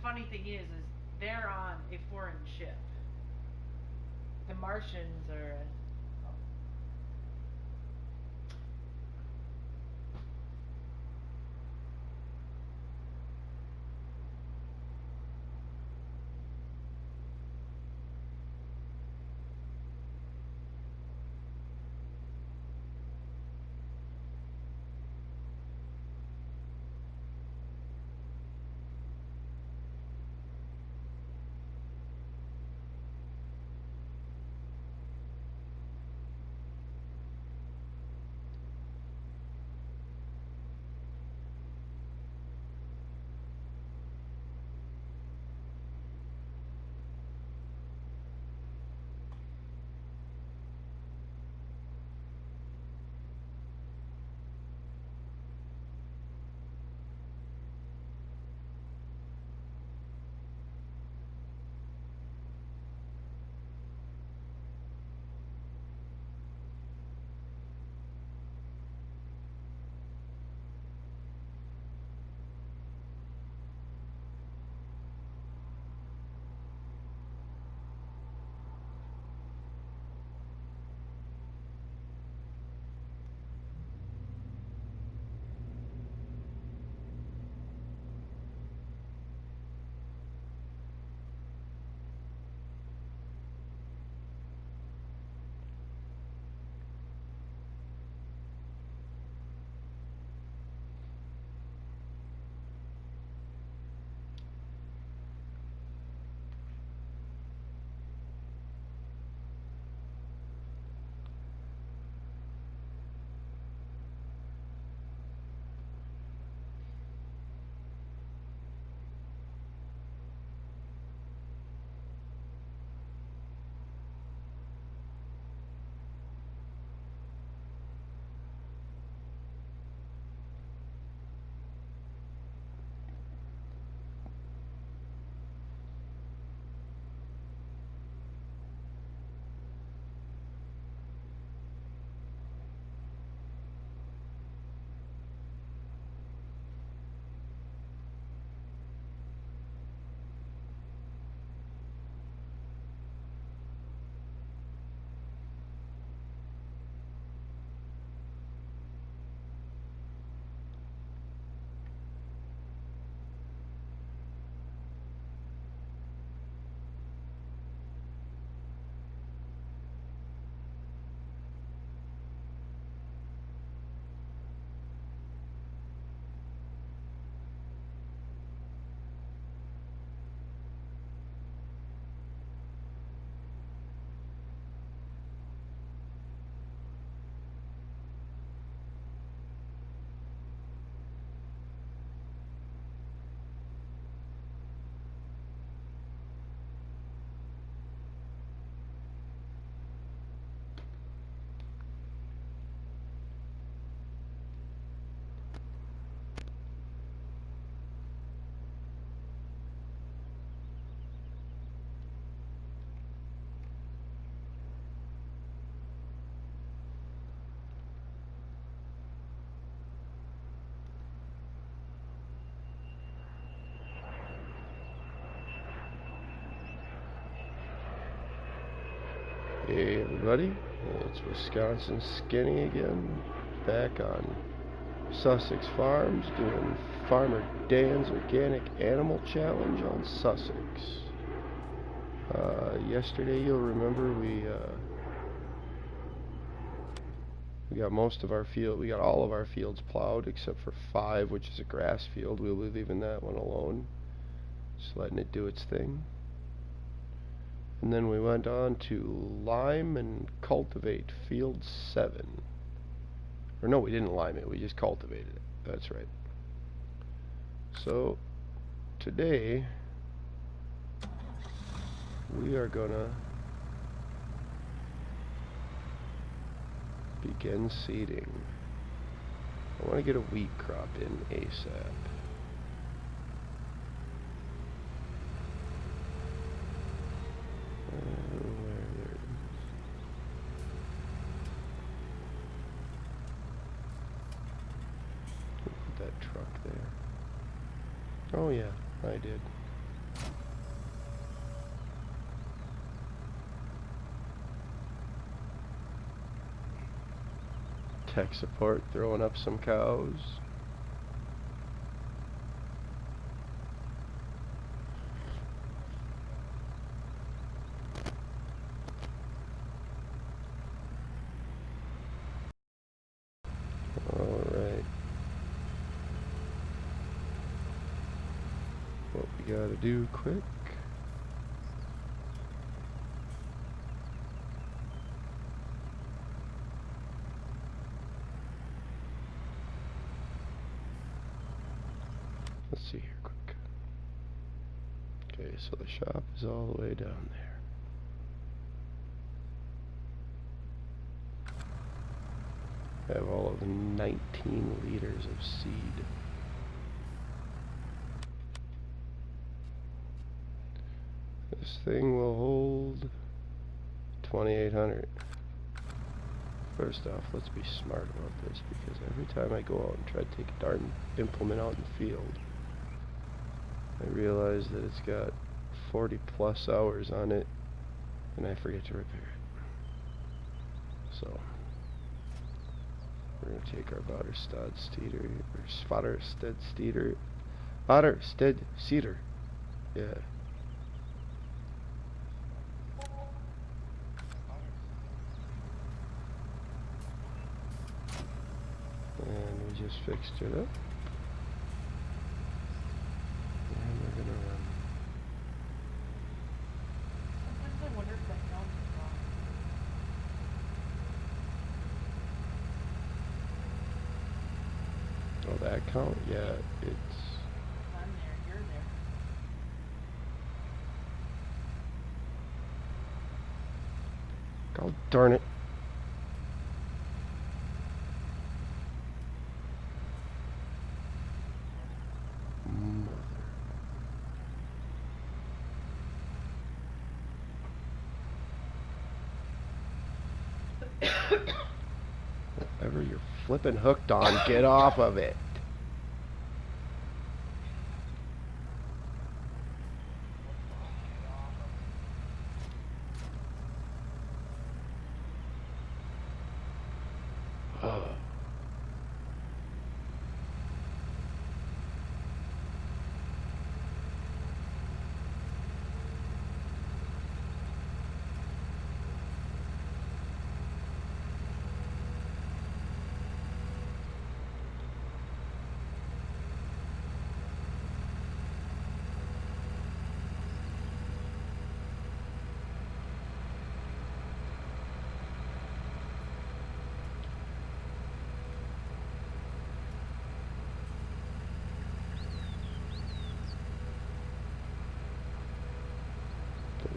funny thing is they're on a foreign ship. The Martians are. Oh. Hey everybody, it's Wisconsin Skinny again, back on Sussex Farms doing Farmer Dan's Organic Animal Challenge on Sussex. Yesterday, you'll remember, we got most of our field, we got all of our fields plowed except for 5, which is a grass field. We'll be leaving that one alone, just letting it do its thing. And then we went on to lime and cultivate field 7. Or no, we didn't lime it, we just cultivated it. That's right. So, today, we are gonna begin seeding. I want to get a wheat crop in ASAP. Put that truck there. Oh yeah, I did. Tech support throwing up some cows. Alright. What we gotta do quick. Let's see here quick. Okay, so the shop is all the way down there. I have all of the 19 liters of seed. This thing will hold 2,800. First off, let's be smart about this, because every time I go out and try to take a darn implement out in the field, I realize that it's got 40 plus hours on it, and I forget to repair it. So, we're going to take our Vaderstad Steeder, or Vaderstad Steeder, Vaderstad Cedar, yeah. And we just fixed it up. And we're going to run. Sometimes I wonder if that count is wrong. Oh, that count? Yeah, it's... I'm there, you're there. God darn it. Whatever you're flipping hooked on, get off of it.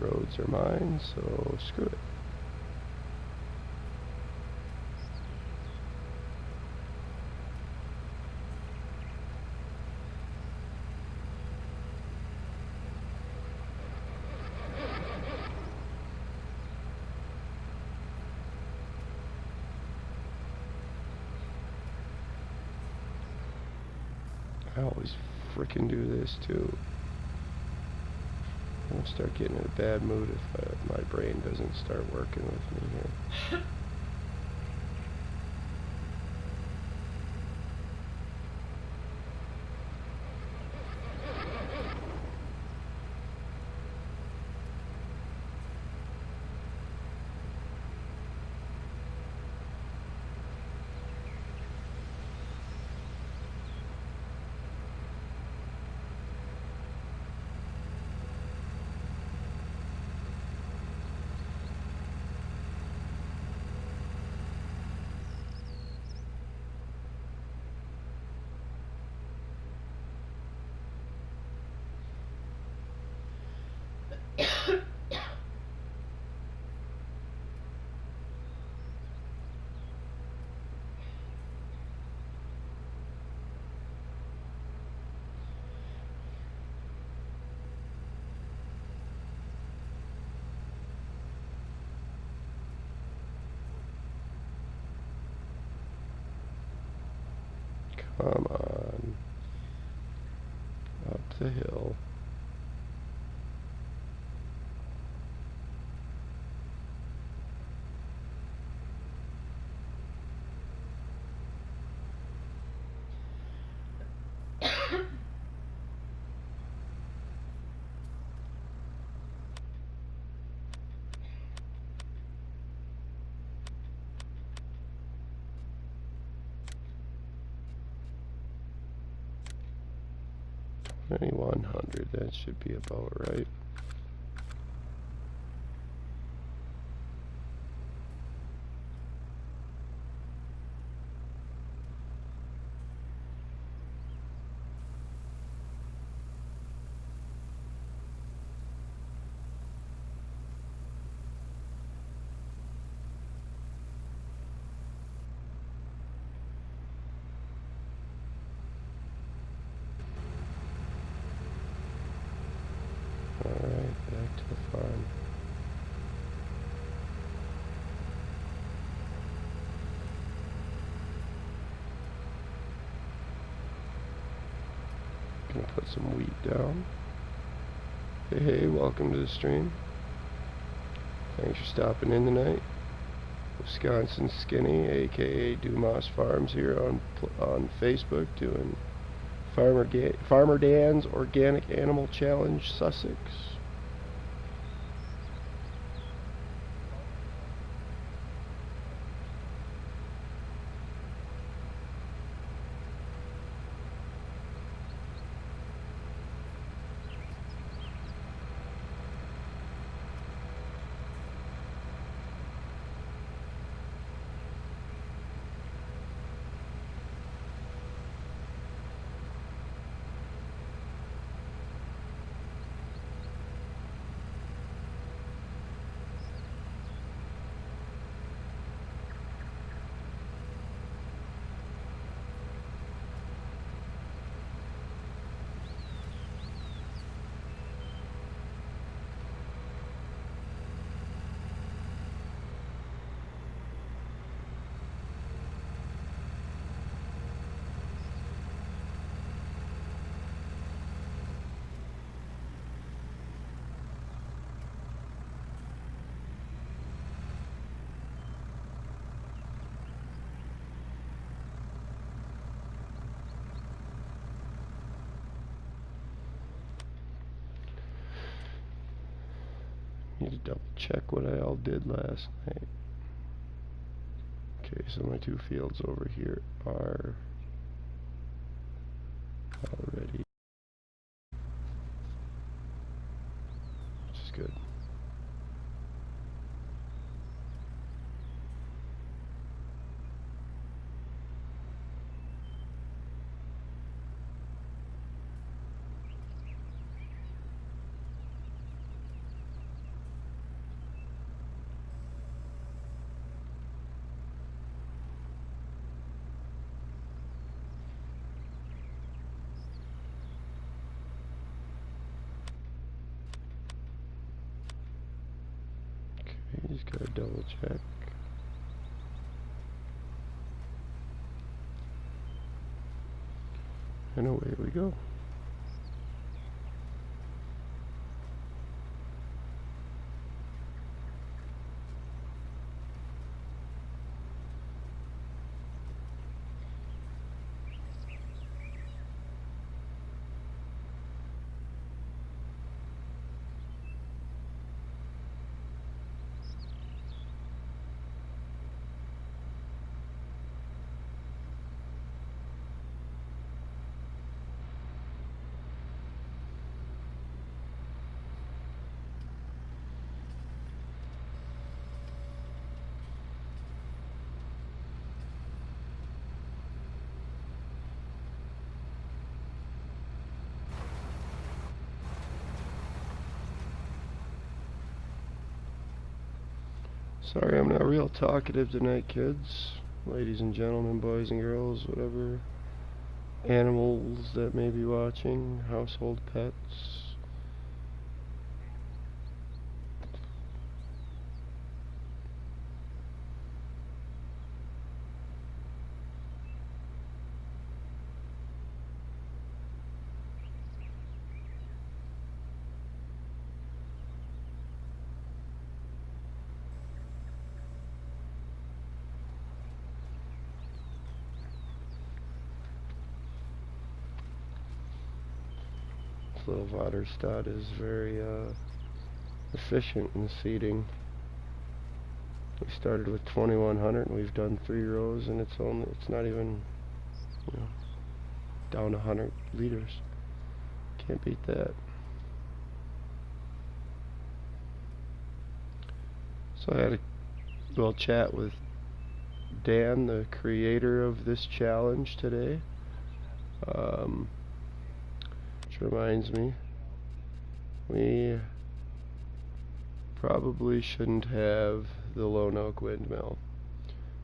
The roads are mine, so screw it. I always frickin' do this too. I'm gonna start getting in a bad mood if my brain doesn't start working with me here. Come on. Up the hill. $2,100, that should be about right. Alright, back to the farm. Gonna put some wheat down. Hey, welcome to the stream. Thanks for stopping in tonight. Wisconsin Skinny, aka Dumas Farms, here on Facebook, doing Farmer Dan's Organic Animal Challenge, Sussex. Need to double check what I all did last night. Okay, so my two fields over here are already, which is good. Okay, just gotta double check. And away we go. Sorry, I'm not real talkative tonight, kids. Ladies and gentlemen, boys and girls, whatever animals that may be watching, household pets. little Vaterstad is very efficient in seeding. We started with 2100 and we've done 3 rows, and it's not even, you know, down 100 liters. Can't beat that. So I had a little chat with Dan, the creator of this challenge today. Which reminds me, we probably shouldn't have the Lone Oak windmill.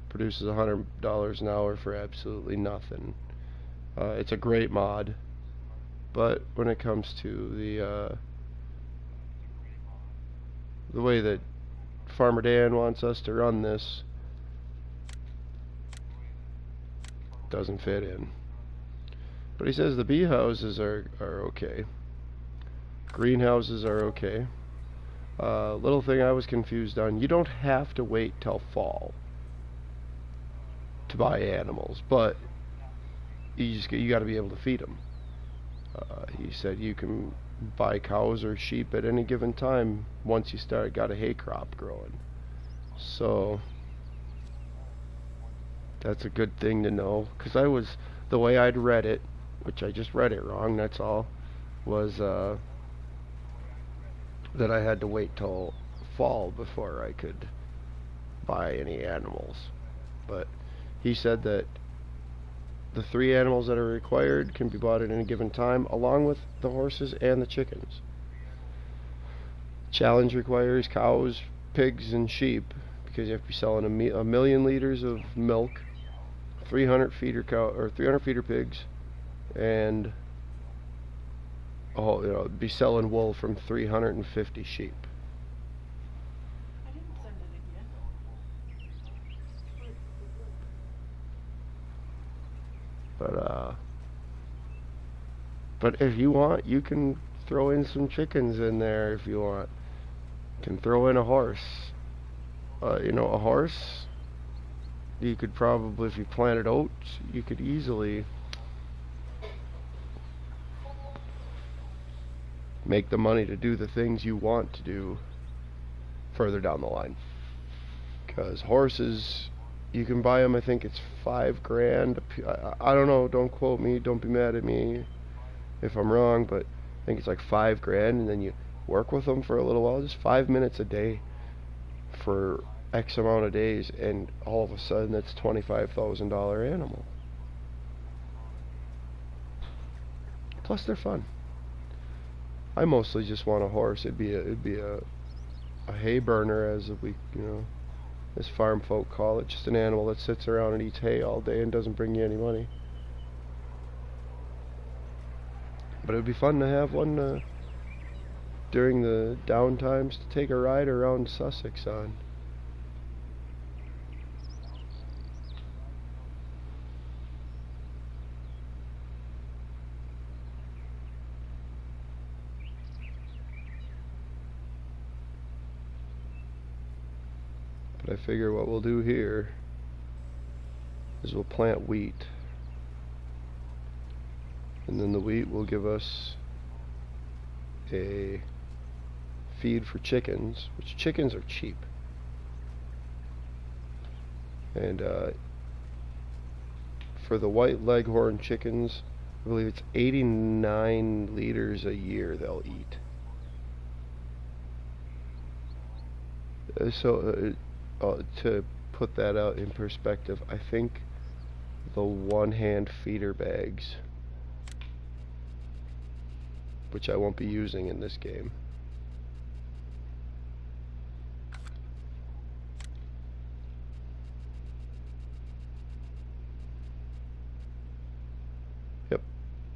Produces $100 an hour for absolutely nothing. It's a great mod, but when it comes to the way that Farmer Dan wants us to run this, doesn't fit in. But he says the bee houses are okay. Greenhouses are okay. Little thing I was confused on, you don't have to wait till fall to buy animals, but you got to be able to feed them. He said you can buy cows or sheep at any given time once you got a hay crop growing. So that's a good thing to know, because the way I'd read it, which I just read it wrong, that's all, was that I had to wait till fall before I could buy any animals. But he said that the 3 animals that are required can be bought at any given time, along with the horses and the chickens. Challenge requires cows, pigs, and sheep, because you have to be selling a million liters of milk, 300 feeder pigs, and be selling wool from 350 sheep. I didn't send it again. But if you want, you can throw in some chickens in there if you want. You can throw in a horse. A horse, you could probably, if you planted oats, you could easily make the money to do the things you want to do further down the line. Because horses, you can buy them, I think it's $5,000. I don't know, don't quote me, don't be mad at me if I'm wrong, but I think it's like $5,000, and then you work with them for a little while, just 5 minutes a day for X amount of days, and all of a sudden that's $25,000 animal. Plus they're fun. I mostly just want a horse. It'd be a hay burner, as as farm folk call it. Just an animal that sits around and eats hay all day and doesn't bring you any money. But it'd be fun to have one during the down times to take a ride around Sussex on. But I figure what we'll do here is we'll plant wheat, and then the wheat will give us a feed for chickens, which chickens are cheap, and for the white leghorn chickens, I believe it's 89 liters a year they'll eat. To put that out in perspective, I think the one-hand feeder bags, which I won't be using in this game,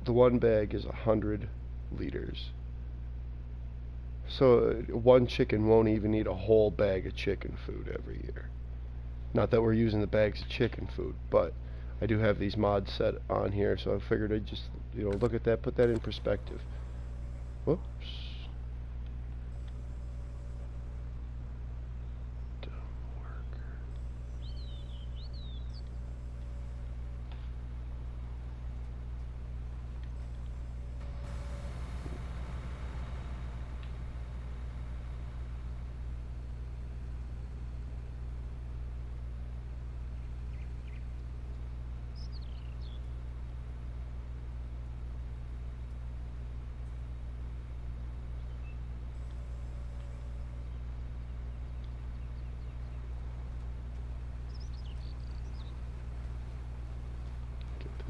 the one bag is 100 liters. So one chicken won't even eat a whole bag of chicken food every year. Not that we're using the bags of chicken food, but I do have these mods set on here, so I figured I'd just look at that, put that in perspective. Whoops.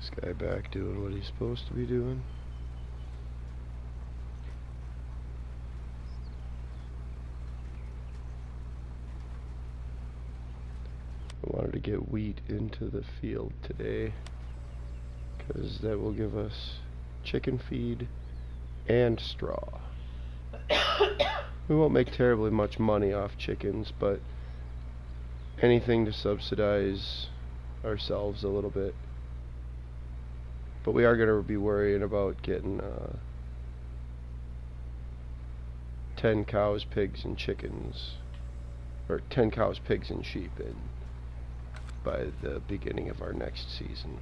This guy back doing what he's supposed to be doing. I wanted to get wheat into the field today because that will give us chicken feed and straw. We won't make terribly much money off chickens, but anything to subsidize ourselves a little bit. But we are going to be worrying about getting 10 cows, pigs, and chickens, or 10 cows, pigs, and sheep in by the beginning of our next season.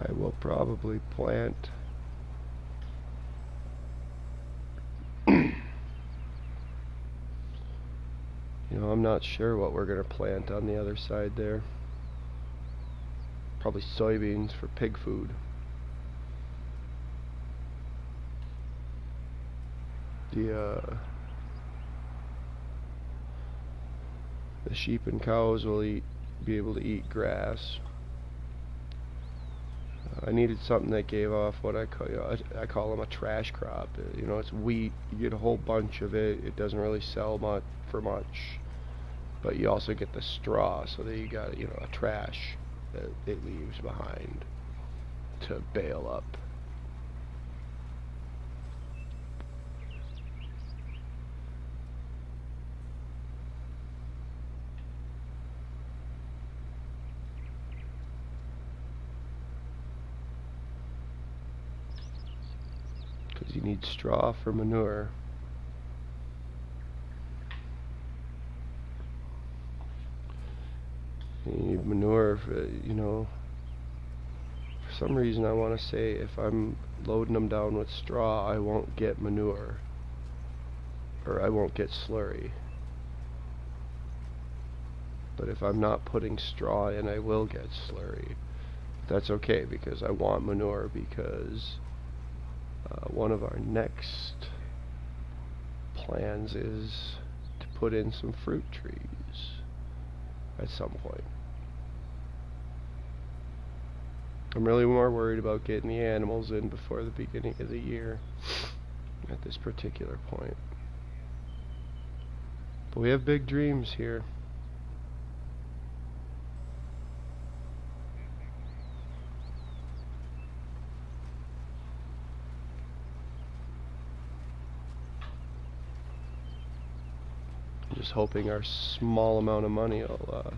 I will probably plant I'm not sure what we're going to plant on the other side there. Probably soybeans for pig food. The sheep and cows will be able to eat grass. I needed something that gave off what I call them a trash crop. It's wheat. You get a whole bunch of it. It doesn't really sell for much, but you also get the straw, so that you got a trash that it leaves behind to bale up. Because you need straw for manure. You need manure for some reason I want to say if I'm loading them down with straw, I won't get manure, or I won't get slurry. But if I'm not putting straw in, I will get slurry. But that's okay, because I want manure, because one of our next plans is to put in some fruit trees at some point. I'm really more worried about getting the animals in before the beginning of the year at this particular point. But we have big dreams here. I'm just hoping our small amount of money will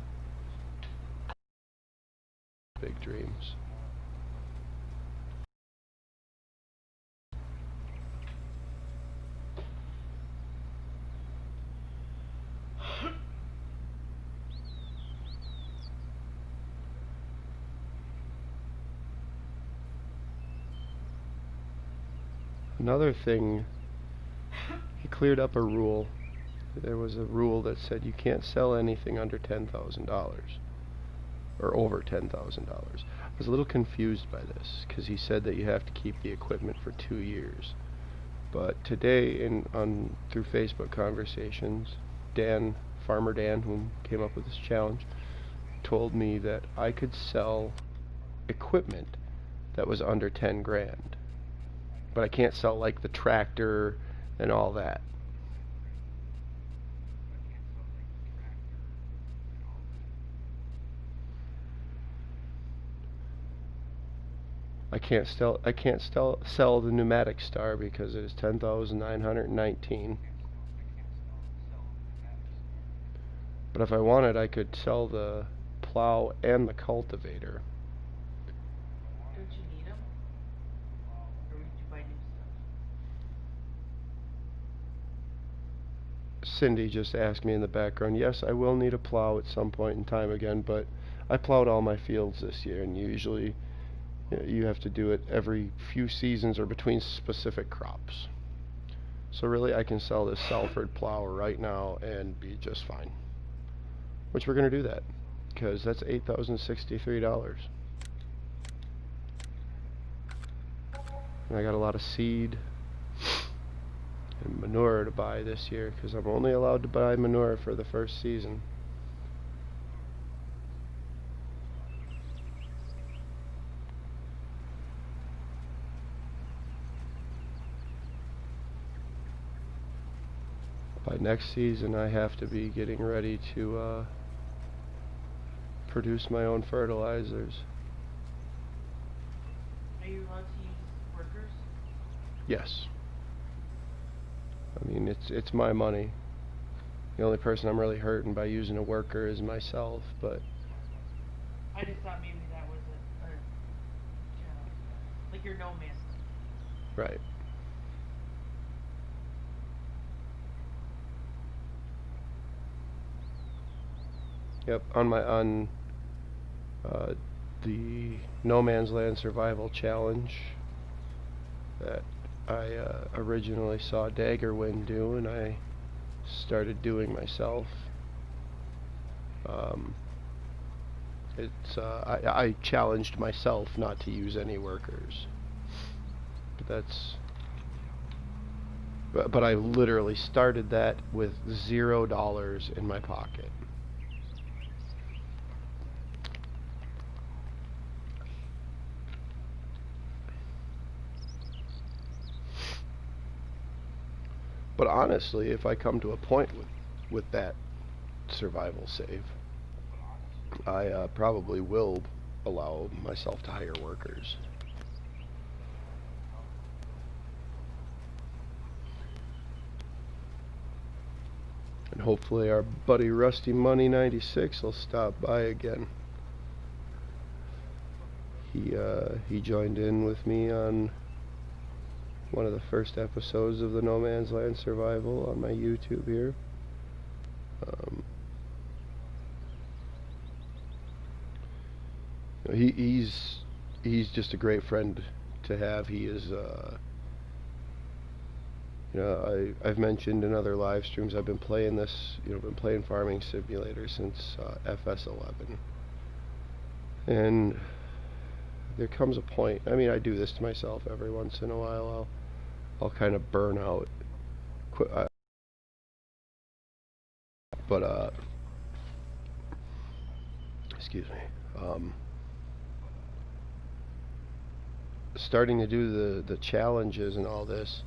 big dreams. Another thing, he cleared up a rule. There was a rule that said you can't sell anything under $10,000 or over $10,000. I was a little confused by this because he said that you have to keep the equipment for 2 years. But today, through Facebook conversations, Farmer Dan, who came up with this challenge, told me that I could sell equipment that was under 10 grand. But I can't sell like the tractor and all that. I can't sell the pneumatic star because it is 10,919. But if I wanted, I could sell the plow and the cultivator. Don't you need them? Or would you buy new stuff? Cindy just asked me in the background, yes, I will need a plow at some point in time again, but I plowed all my fields this year, and usually you have to do it every few seasons or between specific crops. So really, I can sell this Salford plow right now and be just fine. Which we're going to do that, because that's $8,063. And I got a lot of seed and manure to buy this year, because I'm only allowed to buy manure for the first season. By next season, I have to be getting ready to produce my own fertilizers. Are you allowed to use workers? Yes. I mean, it's my money. The only person I'm really hurting by using a worker is myself, but I just thought maybe that was like your no man's land. right. Yep, on the No Man's Land Survival Challenge that I originally saw Daggerwind do, and I started doing myself. I challenged myself not to use any workers, but I literally started that with $0 in my pocket. But honestly, if I come to a point with that survival save, I probably will allow myself to hire workers. And hopefully our buddy Rusty Money 96 will stop by again. He joined in with me on one of the first episodes of the No Man's Land Survival on my YouTube here. He's just a great friend to have. He is I've mentioned in other live streams I've been playing this, been playing Farming Simulator since FS11. And there comes a point, I mean, I do this to myself every once in a while. I'll kind of burn out. But excuse me. Starting to do the challenges and all this,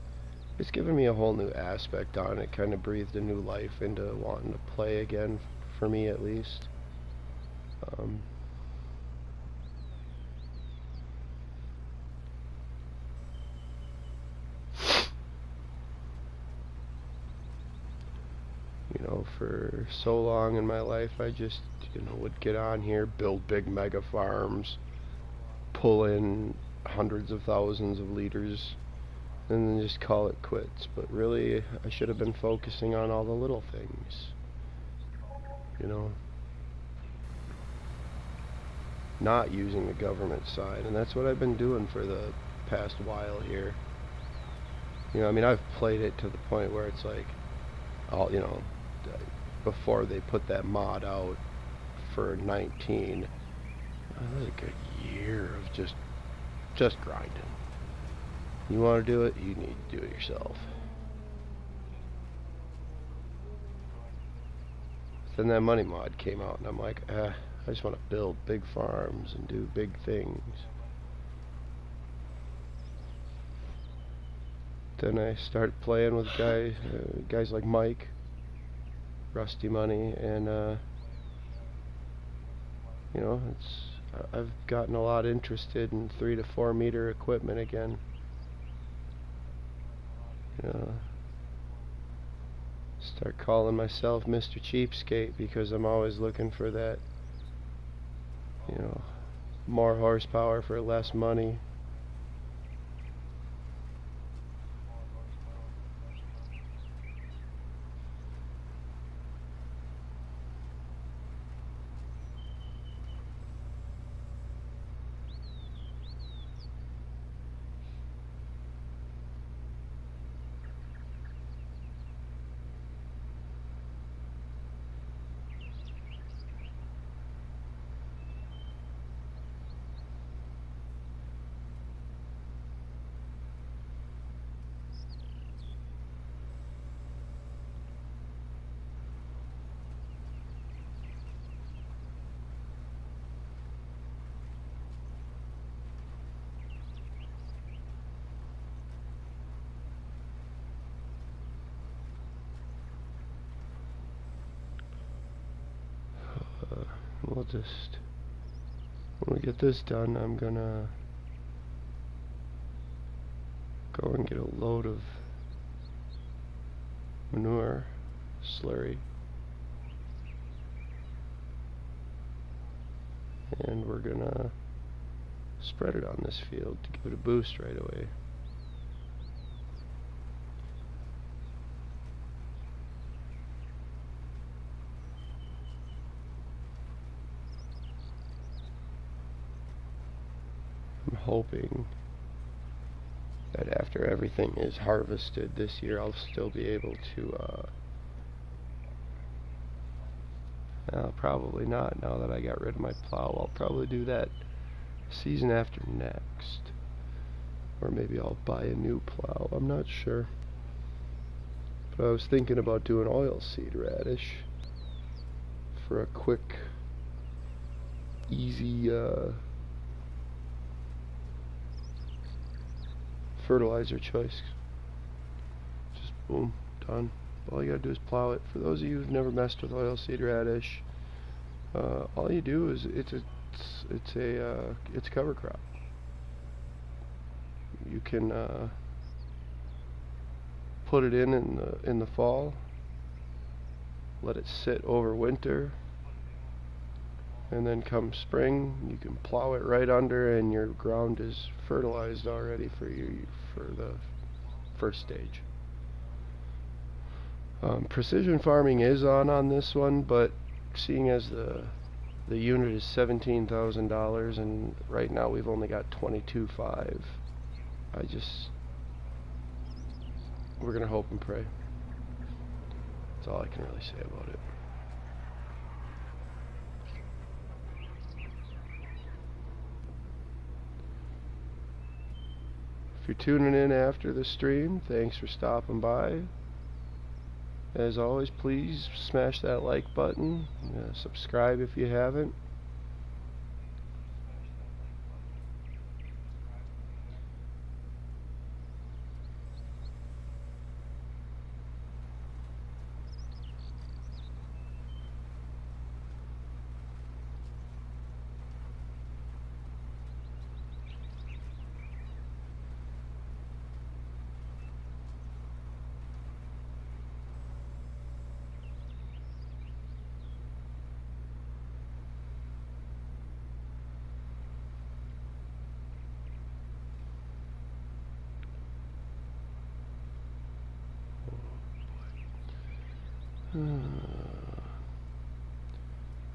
it's given me a whole new aspect on it. Kind of breathed a new life into wanting to play again, for me at least. For so long in my life, I just, would get on here, build big mega farms, pull in hundreds of thousands of liters, and then just call it quits. But really, I should have been focusing on all the little things. Not using the government side, and that's what I've been doing for the past while here. I mean, I've played it to the point where it's like, before they put that mod out for 19, that was a good year of just grinding. You want to do it, you need to do it yourself. Then that money mod came out, and I'm like, I just want to build big farms and do big things. Then I started playing with guys like Mike, Rusty Money, and I've gotten a lot interested in 3 to 4 meter equipment again. Start calling myself Mr. Cheapskate because I'm always looking for that, more horsepower for less money. We'll just, when we get this done, I'm gonna go and get a load of manure slurry, and we're gonna spread it on this field to give it a boost right away. I'm hoping that after everything is harvested this year, I'll still be able to, probably not. Now that I got rid of my plow, I'll probably do that season after next. Or maybe I'll buy a new plow, I'm not sure. But I was thinking about doing oilseed radish for a quick, easy, fertilizer choice. Just boom, done. All you gotta do is plow it. For those of you who've never messed with oilseed radish, all you do is it's a cover crop. You can put it in the fall, let it sit over winter, and then come spring you can plow it right under and your ground is fertilized already for the first stage. Precision farming is on this one, but seeing as the unit is $17,000 and right now we've only got 22.5, we're gonna hope and pray. That's all I can really say about it. If you're tuning in after the stream, thanks for stopping by. As always, please smash that like button, subscribe if you haven't.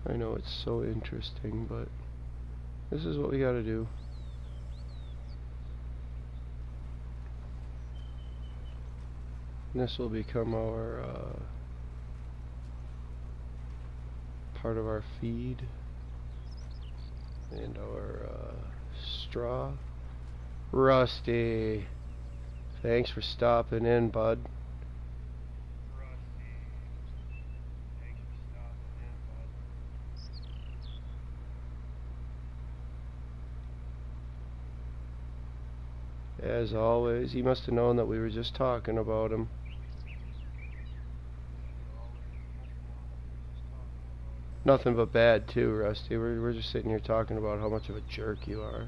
I know it's so interesting, but this is what we gotta do. And this will become our part of our feed and our straw. Rusty, thanks for stopping in, bud. As always, he must have known that we were just talking about him. Nothing but bad too, Rusty. We're just sitting here talking about how much of a jerk you are.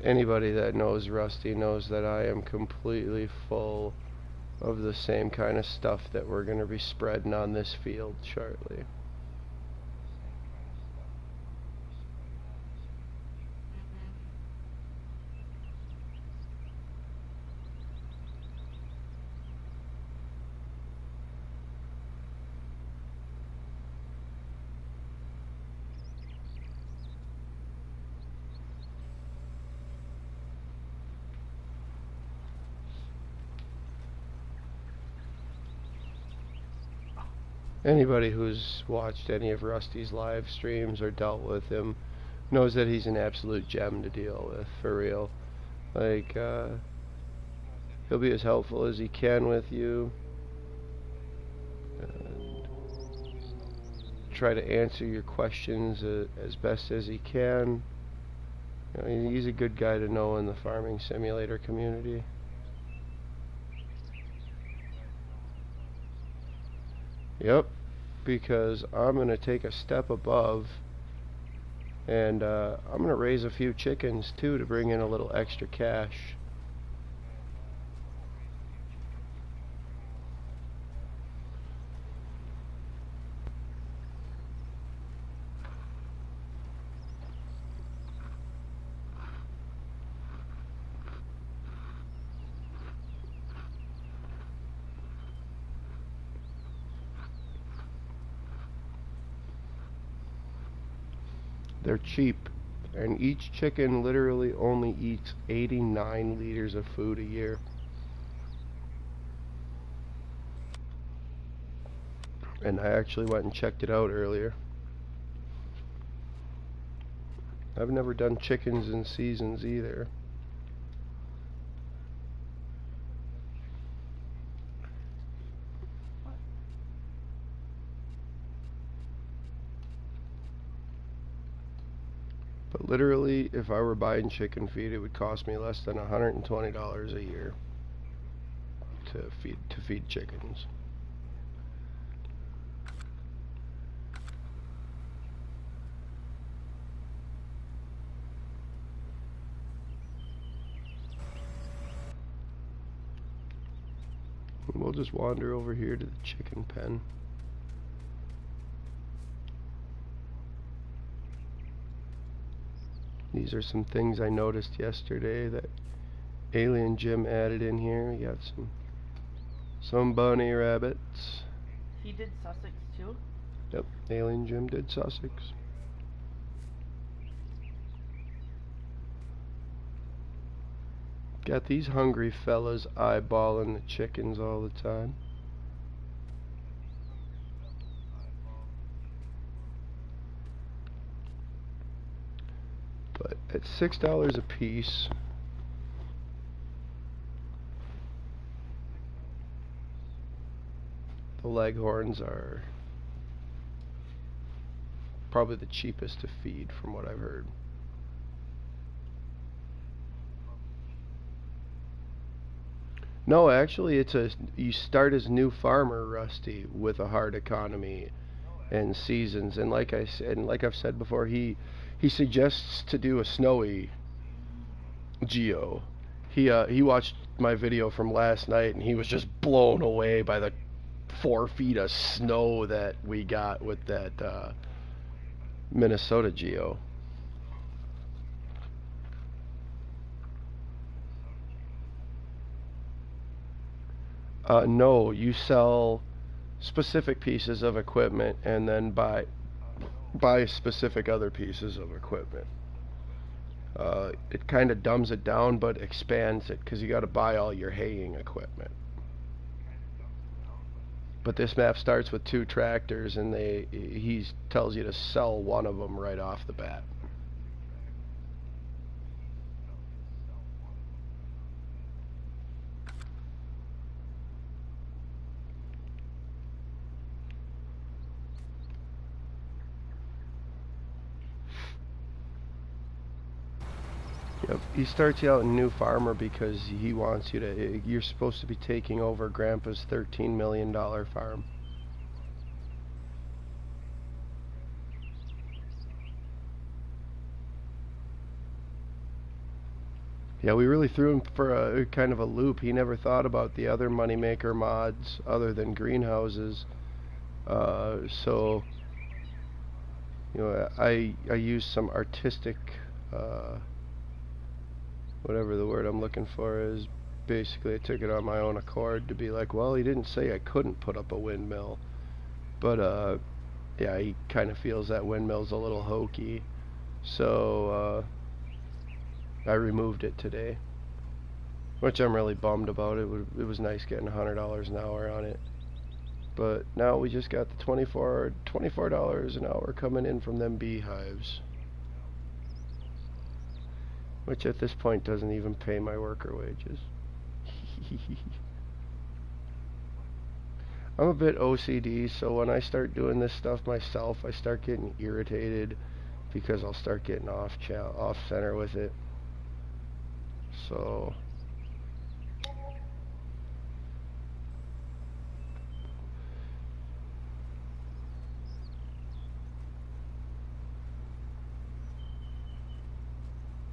Anybody that knows Rusty knows that I am completely full of the same kind of stuff that we're going to be spreading on this field shortly. Anybody who's watched any of Rusty's live streams or dealt with him knows that he's an absolute gem to deal with, for real. Like, he'll be as helpful as he can with you, and try to answer your questions as best as he can. You know, he's a good guy to know in the farming simulator community. Yep, because I'm going to take a step above, and I'm going to raise a few chickens too to bring in a little extra cash. They're cheap, and each chicken literally only eats 89 liters of food a year. And I actually went and checked it out earlier. I've never done chickens in seasons either. But literally, if I were buying chicken feed, it would cost me less than $120 a year to feed chickens. And we'll just wander over here to the chicken pen. These are some things I noticed yesterday that Alien Jim added in here. We got some bunny rabbits. He did Sussex too? Yep, Alien Jim did Sussex. Got these hungry fellas eyeballing the chickens all the time. But at $6 a piece, the Leghorns are probably the cheapest to feed from what I've heard. No, actually, you start as new farmer, Rusty, with a hard economy and seasons. And like I said, and like I've said before, he suggests to do a snowy geo. He watched my video from last night, and he was just blown away by the 4 feet of snow that we got with that Minnesota geo. No, you sell specific pieces of equipment and then buy specific other pieces of equipment. It kind of dumbs it down but expands it because you got to buy all your haying equipment. But this map starts with 2 tractors, and he tells you to sell one of them right off the bat. Yep. He starts you out in new farmer because he wants you to. You're supposed to be taking over Grandpa's $13 million farm. Yeah, we really threw him for a kind of a loop. He never thought about the other moneymaker mods other than greenhouses. So, I used some artistic, whatever the word I'm looking for is. Basically, I took it on my own accord to be like, well, he didn't say I couldn't put up a windmill, but yeah, he kind of feels that windmill's a little hokey. So I removed it today, which I'm really bummed about. It was nice getting $100 an hour on it, but now we just got the $24 an hour coming in from them beehives, which at this point doesn't even pay my worker wages. I'm a bit OCD, so when I start doing this stuff myself, I start getting irritated because I'll start getting off center with it. So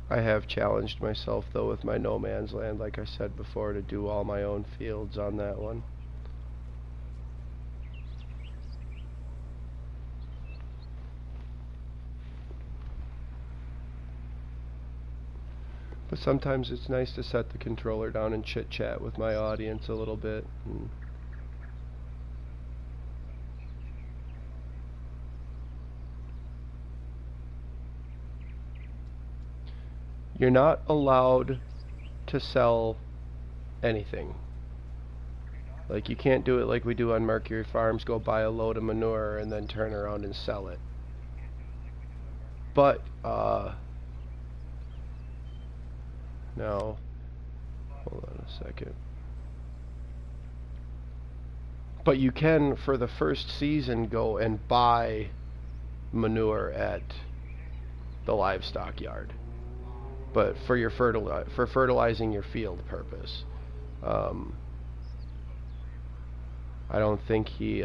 I have challenged myself though with my no man's land, like I said before, to do all my own fields on that one. But sometimes it's nice to set the controller down and chit chat with my audience a little bit. You're not allowed to sell anything. Like, you can't do it like we do on Mercury Farms, go buy a load of manure and then turn around and sell it. But now, hold on a second. But you can, for the first season, go and buy manure at the livestock yard. But for your for fertilizing your field purpose. I don't think he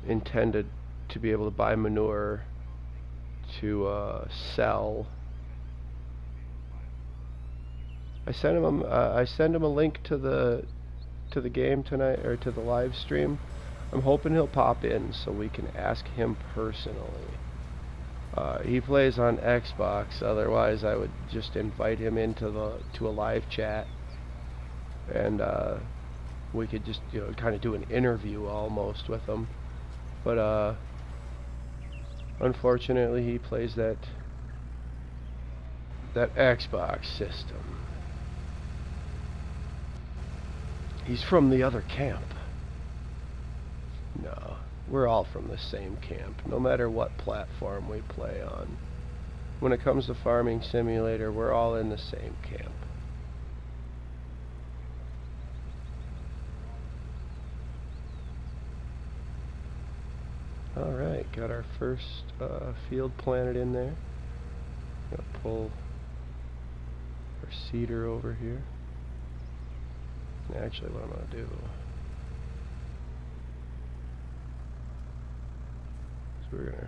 intended to be able to buy manure to sell. I sent him a link to the game tonight, or to the live stream. I'm hoping he'll pop in so we can ask him personally. He plays on Xbox. Otherwise, I would just invite him into a live chat, and we could just kind of do an interview almost with him. But unfortunately, he plays that Xbox system. He's from the other camp. No, we're all from the same camp, no matter what platform we play on. When it comes to Farming Simulator, we're all in the same camp. Alright, got our first field planted in there. Gonna pull our seeder over here. Actually, what I'm going to do is we're going to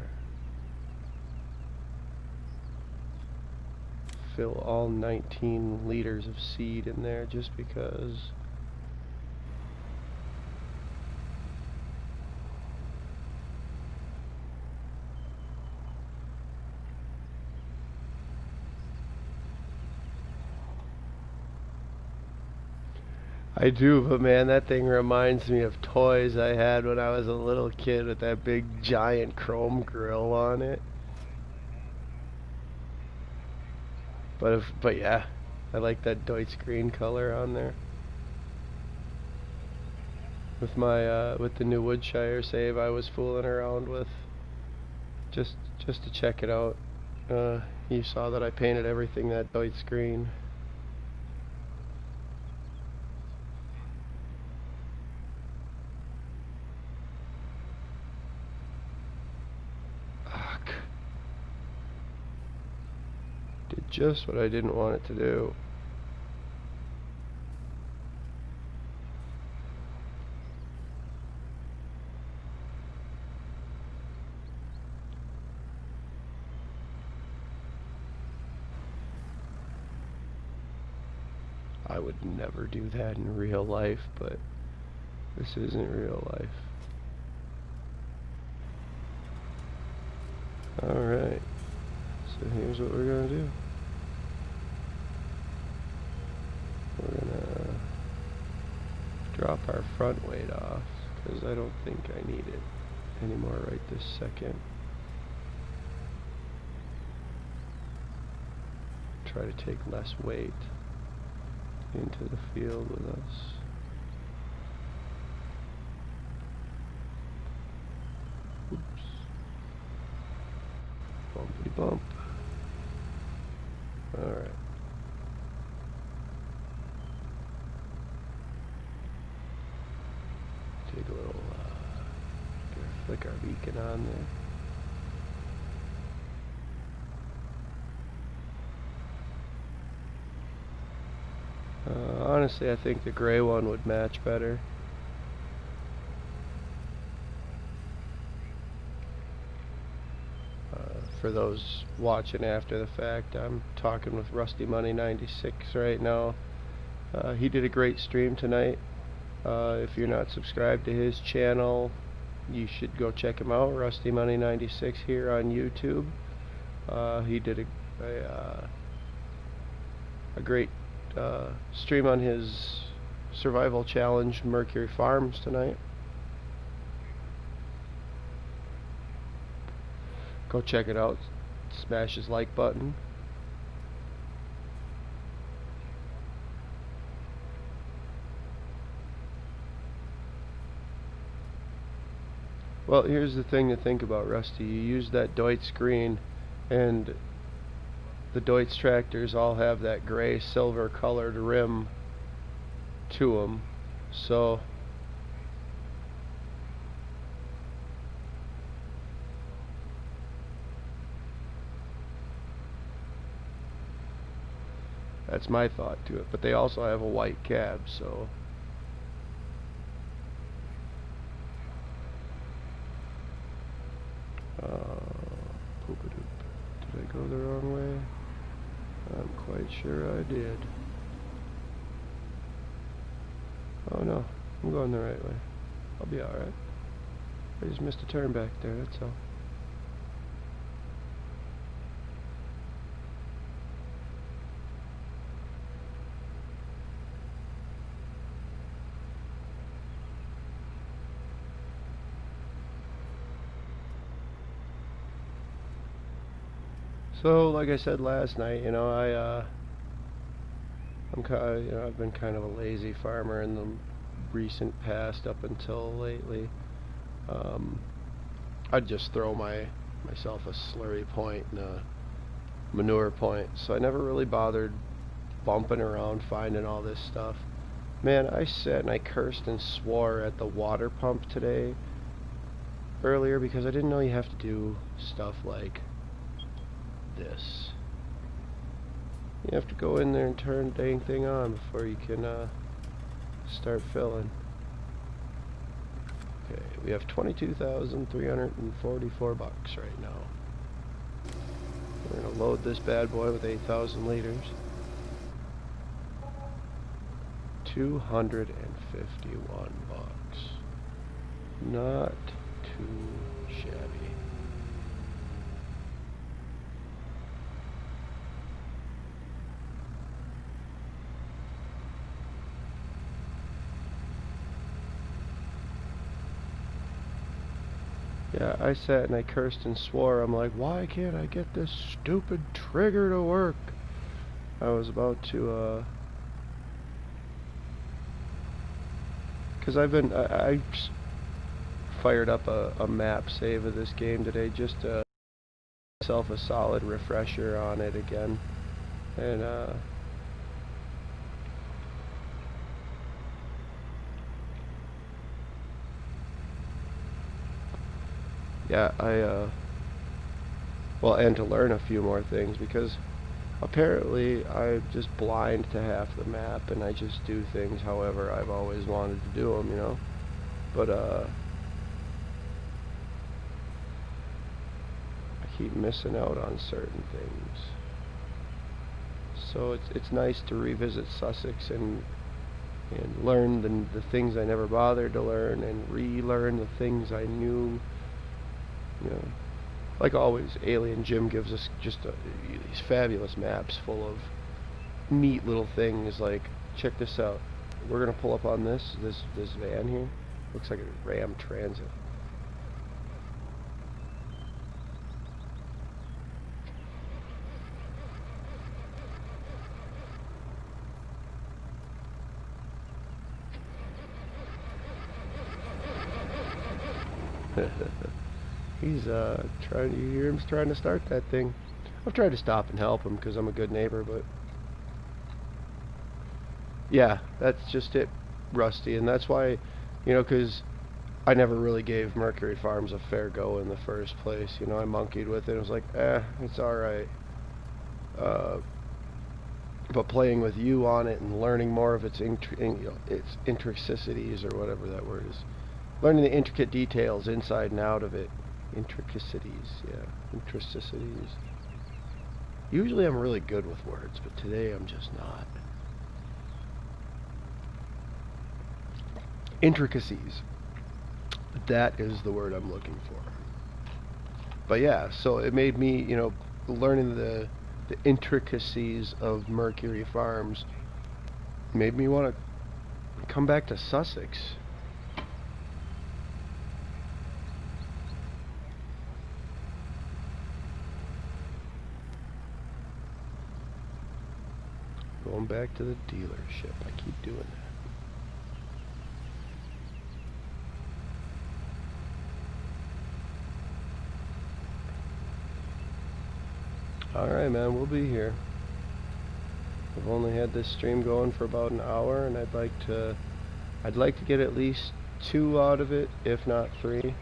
fill all 19 liters of seed in there just because I do, but man, that thing reminds me of toys I had when I was a little kid with that big giant chrome grill on it. But yeah, I like that Deutz green color on there. With my with the new Woodshire save I was fooling around with, just to check it out. You saw that I painted everything that Deutz green. just what I didn't want it to do. I would never do that in real life, but this isn't real life. Alright, so here's what we're gonna do. We're gonna drop our front weight off, because I don't think I need it anymore right this second. Try to take less weight into the field with us. Oops. Bumpity bump. Alright. Take a little, flick our beacon on there. Honestly, I think the gray one would match better. For those watching after the fact, I'm talking with Rusty Money 96 right now. He did a great stream tonight. If you're not subscribed to his channel, you should go check him out, Rusty Money 96 here on YouTube. He did a great stream on his survival challenge, Mercury Farms, tonight. Go check it out. Smash his like button. Well, here's the thing to think about, Rusty. You use that Deutz green, and the Deutz tractors all have that gray silver colored rim to them. So that's my thought to it. But they also have a white cab, so poop-a-doop. Did I go the wrong way? I'm quite sure I did. Oh no, I'm going the right way. I'll be alright. I just missed a turn back there, that's all. So, like I said last night, you know, I've been kind of a lazy farmer in the recent past up until lately. I'd just throw myself a slurry point and a manure point, so I never really bothered bumping around finding all this stuff. Man, I sat and I cursed and swore at the water pump today earlier because I didn't know you have to do stuff like this. You have to go in there and turn the dang thing on before you can start filling. Okay, we have 22,344 bucks right now. We're gonna load this bad boy with 8,000 liters. 251 bucks. Not too shabby. Yeah, I sat and I cursed and swore. I'm like, why can't I get this stupid trigger to work? I was about to, because I fired up a map save of this game today just to give myself a solid refresher on it again. And, yeah, well, and to learn a few more things, because apparently I'm just blind to half the map, and I just do things however I've always wanted to do them, you know. But I keep missing out on certain things. So it's nice to revisit Sussex and learn the things I never bothered to learn, and relearn the things I knew. You know, like always, Alien Jim gives us just these fabulous maps full of neat little things. Like, check this out. We're gonna pull up on this van here. Looks like a Ram Transit. He's trying. You hear him trying to start that thing. I've tried to stop and help him because I'm a good neighbor, but yeah, that's just it, Rusty, and that's why, you know, because I never really gave Mercury Farms a fair go in the first place. You know, I monkeyed with it. It was like, it's all right. Uh, but playing with you on it and learning more of its its intricacies, or whatever that word is, learning the intricate details inside and out of it. Intricacies, yeah, intricacies. Usually I'm really good with words, but today I'm just not. Intricacies. That is the word I'm looking for. But yeah, so it made me, you know, learning the intricacies of Mercury Farms made me want to come back to Sussex. Going back to the dealership. I keep doing that. Alright, man, we'll be here. I've only had this stream going for about an hour, and I'd like to get at least 2 out of it, if not 3.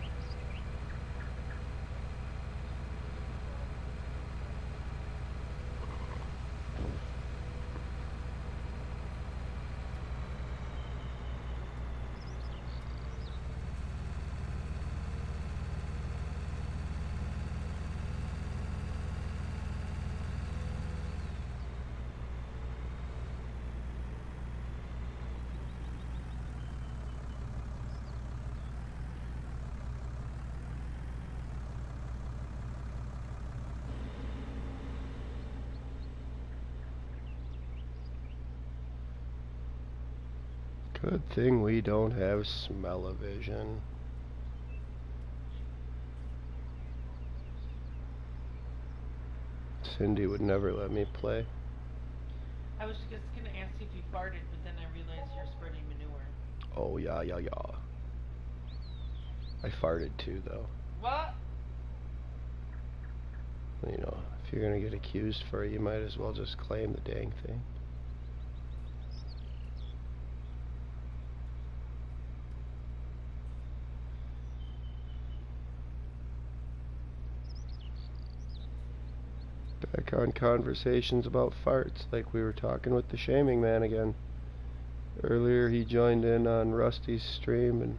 Good thing we don't have smell-o-vision. Cindy would never let me play. I was just gonna ask if you farted, but then I realized you're spreading manure. Oh, yeah. I farted too, though. What? You know, if you're gonna get accused for it, you might as well just claim the dang thing. Back on conversations about farts, like we were talking with the shaming man again. Earlier he joined in on Rusty's stream, and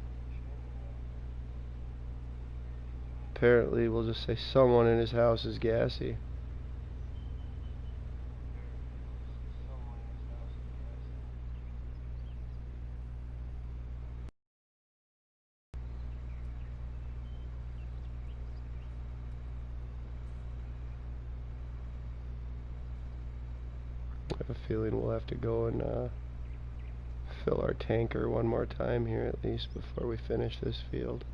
apparently we'll just say someone in his house is gassy. I have a feeling we'll have to go and fill our tanker one more time here at least before we finish this field.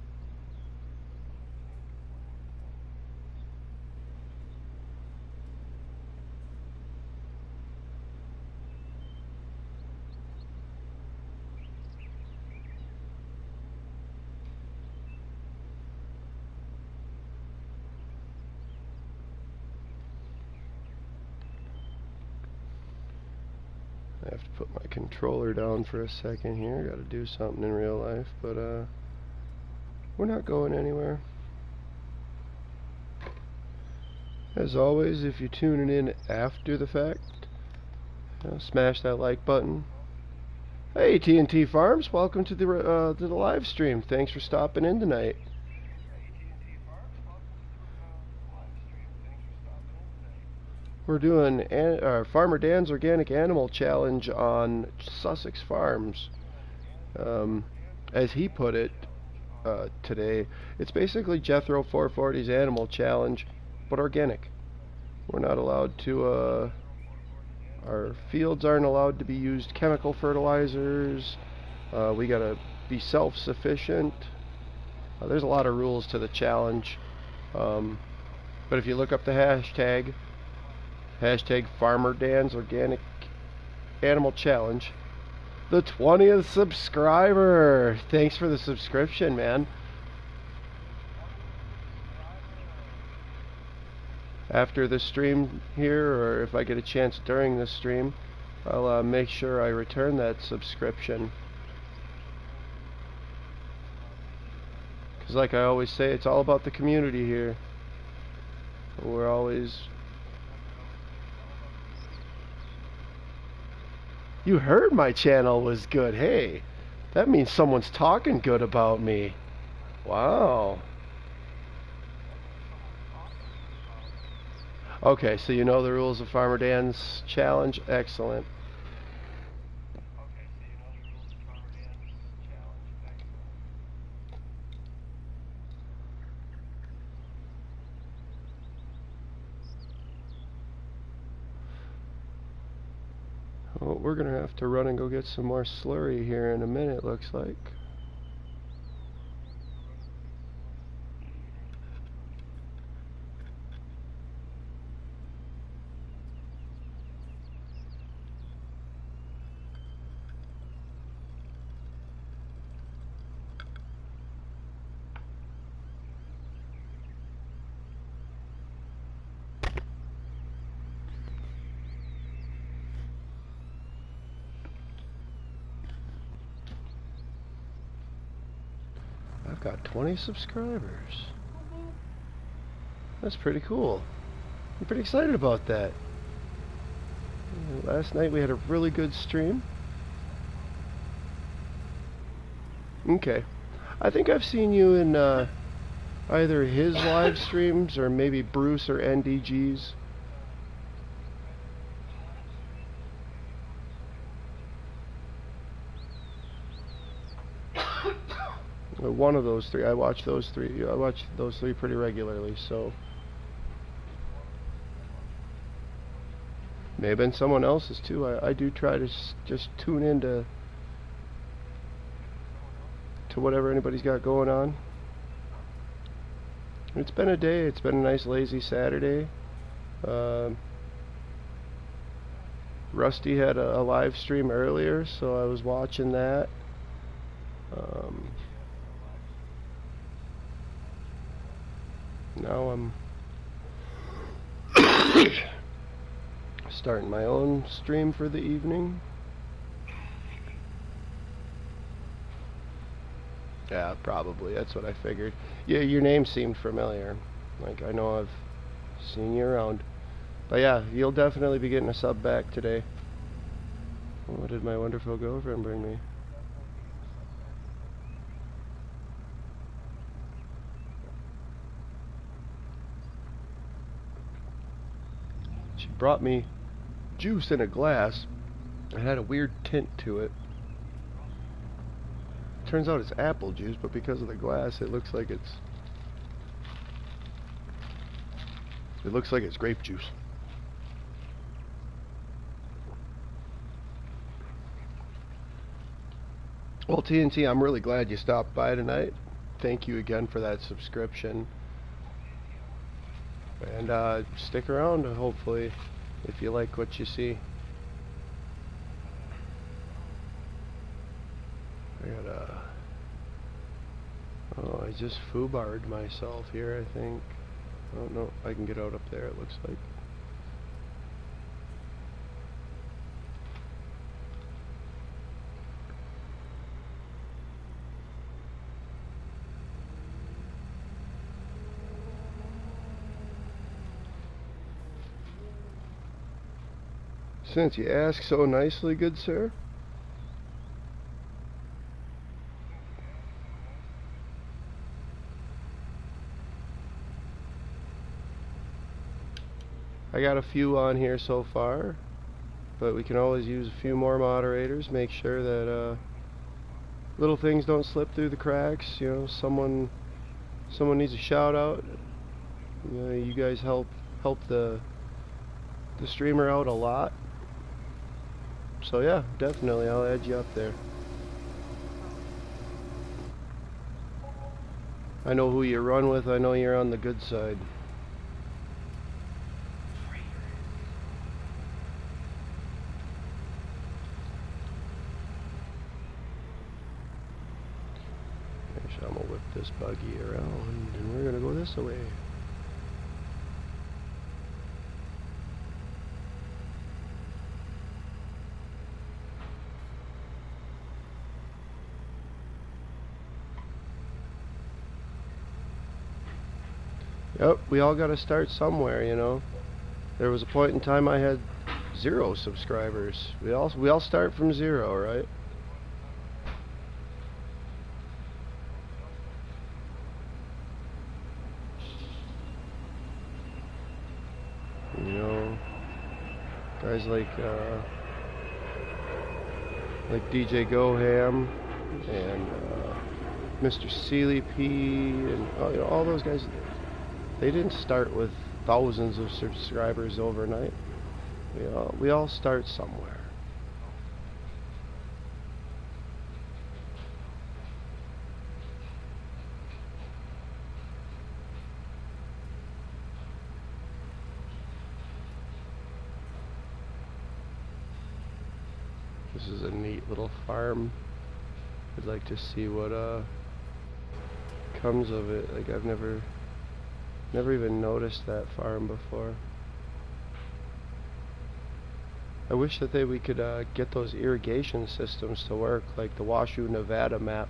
I have to put my controller down for a second here. Gotta do something in real life, but we're not going anywhere. As always, if you're tuning in after the fact, smash that like button. Hey, TNT Farms, welcome to the live stream. Thanks for stopping in tonight. We're doing Farmer Dan's Organic Animal Challenge on Sussex Farms. As he put it today, it's basically Jethro 440's Animal Challenge, but organic. We're not allowed to, our fields aren't allowed to be used chemical fertilizers. We gotta be self-sufficient. There's a lot of rules to the challenge. But if you look up the hashtag Farmer Dan's Organic Animal Challenge, the 20th subscriber. Thanks for the subscription, man. After the stream here, or if I get a chance during the stream, I'll make sure I return that subscription. Because like I always say, it's all about the community here. We're always... You heard my channel was good. Hey, that means someone's talking good about me. Wow. Okay, so you know the rules of Farmer Dan's challenge. Excellent. Well, we're gonna have to run and go get some more slurry here in a minute, looks like. I've got 20 subscribers. That's pretty cool. I'm pretty excited about that. Last night we had a really good stream. Okay. I think I've seen you in either his live streams or maybe Bruce or NDG's. One of those three. I watch those three. I watch those three pretty regularly, so may have been someone else's too. I do try to just tune into whatever anybody's got going on. It's been a day. It's been a nice lazy Saturday. Rusty had a live stream earlier, so I was watching that. Now I'm starting my own stream for the evening. Yeah, probably. That's what I figured. Yeah, your name seemed familiar. Like, I know I've seen you around. But yeah, you'll definitely be getting a sub back today. What did my wonderful girlfriend bring me? She brought me juice in a glass. It had a weird tint to it. Turns out it's apple juice, but because of the glass, it looks like it's grape juice. Well, TNT, I'm really glad you stopped by tonight. Thank you again for that subscription. And stick around, hopefully, if you like what you see. Oh, I just foobarred myself here, I think. Oh no, I can get out up there, it looks like. Since you ask so nicely, good sir. I got a few on here so far, but we can always use a few more moderators. Make sure that little things don't slip through the cracks. You know, someone needs a shout out. You know, you guys help the streamer out a lot. So yeah, definitely I'll add you up there. I know who you run with. I know you're on the good side. Actually, I'm gonna whip this buggy around and we're gonna go this way. Yep, we all gotta start somewhere, you know. There was a point in time I had 0 subscribers. We all start from 0, right? You know, guys like DJ Goham and Mr. Sealy P and you know, all those guys. They didn't start with thousands of subscribers overnight. We all start somewhere. This is a neat little farm. I'd like to see what comes of it. Like I've never even noticed that farm before. I wish that we could get those irrigation systems to work, like the Washoe, Nevada map.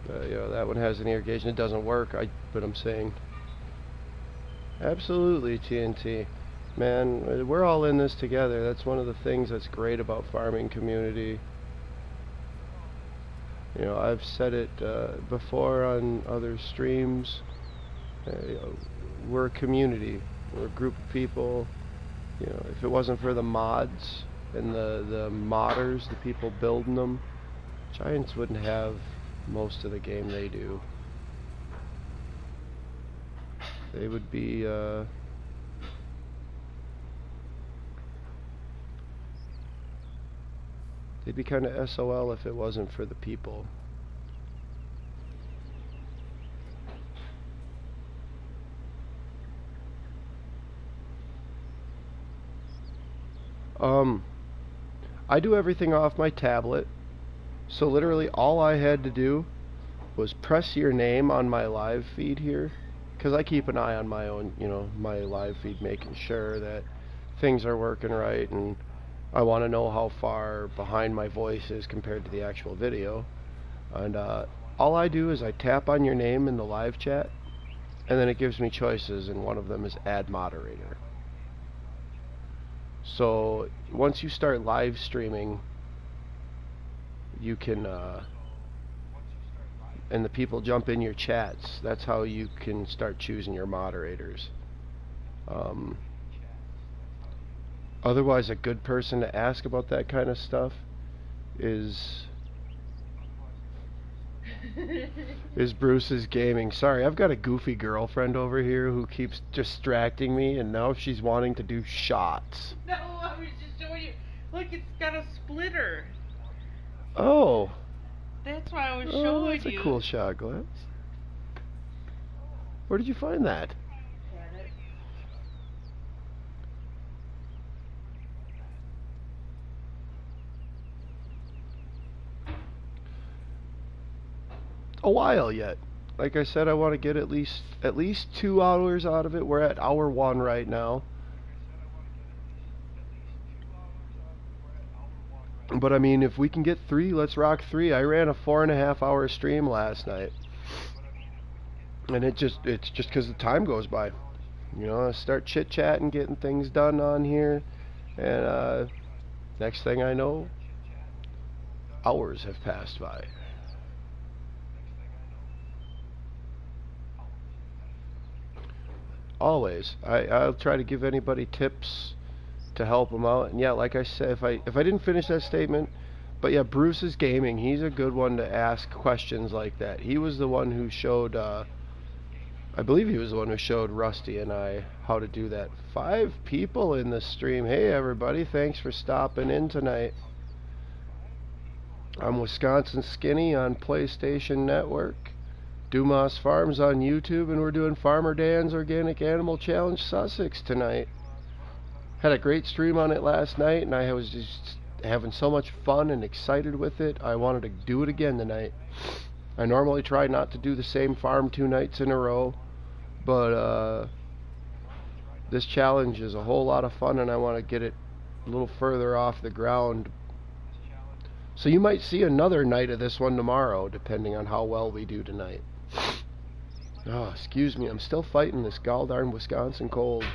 You know, that one has an irrigation. It doesn't work, but I'm saying. Absolutely, TNT. Man, we're all in this together. That's one of the things that's great about farming community. You know, I've said it before on other streams. You know, we're a community. We're a group of people. You know, if it wasn't for the mods and the modders, the people building them, Giants wouldn't have most of the game they do. They would be they'd be kind of SOL if it wasn't for the people. I do everything off my tablet, so literally all I had to do was press your name on my live feed here, because I keep an eye on my own, you know, my live feed, making sure that things are working right, and I want to know how far behind my voice is compared to the actual video. And all I do is I tap on your name in the live chat, and then it gives me choices, and one of them is add moderator. So once you start live streaming, you can and the people jump in your chats. That's how you can start choosing your moderators. Otherwise, a good person to ask about that kind of stuff is Bruce's Gaming. Sorry, I've got a goofy girlfriend over here who keeps distracting me, and now she's wanting to do shots. No, I was just showing you. Look, it's got a splitter. Oh. That's why I was showing you. That's a cool shot glass. Where did you find that? A while yet. Like I said, I want to get at least 2 hours out of it. We're at hour 1 right now. But I mean, if we can get 3, let's rock 3. I ran a 4.5 hour stream last night, and it's just because the time goes by. start chit-chatting, getting things done on here. And next thing I know, hours have passed by. Always. I'll try to give anybody tips to help them out. And yeah, like I said, if I didn't finish that statement, but yeah, Bruce's Gaming, he's a good one to ask questions like that. He was the one who showed, I believe he was the one who showed Rusty and I how to do that. 5 people in the stream. Hey everybody, thanks for stopping in tonight. I'm Wisconsin Skinny on PlayStation Network. Dumas Farms on YouTube, and we're doing Farmer Dan's Organic Animal Challenge Sussex tonight. Had a great stream on it last night, and I was just having so much fun and excited with it. I wanted to do it again tonight. I normally try not to do the same farm 2 nights in a row, but this challenge is a whole lot of fun, and I want to get it a little further off the ground. So you might see another night of this one tomorrow, depending on how well we do tonight. Oh, excuse me, I'm still fighting this goldarn Wisconsin cold.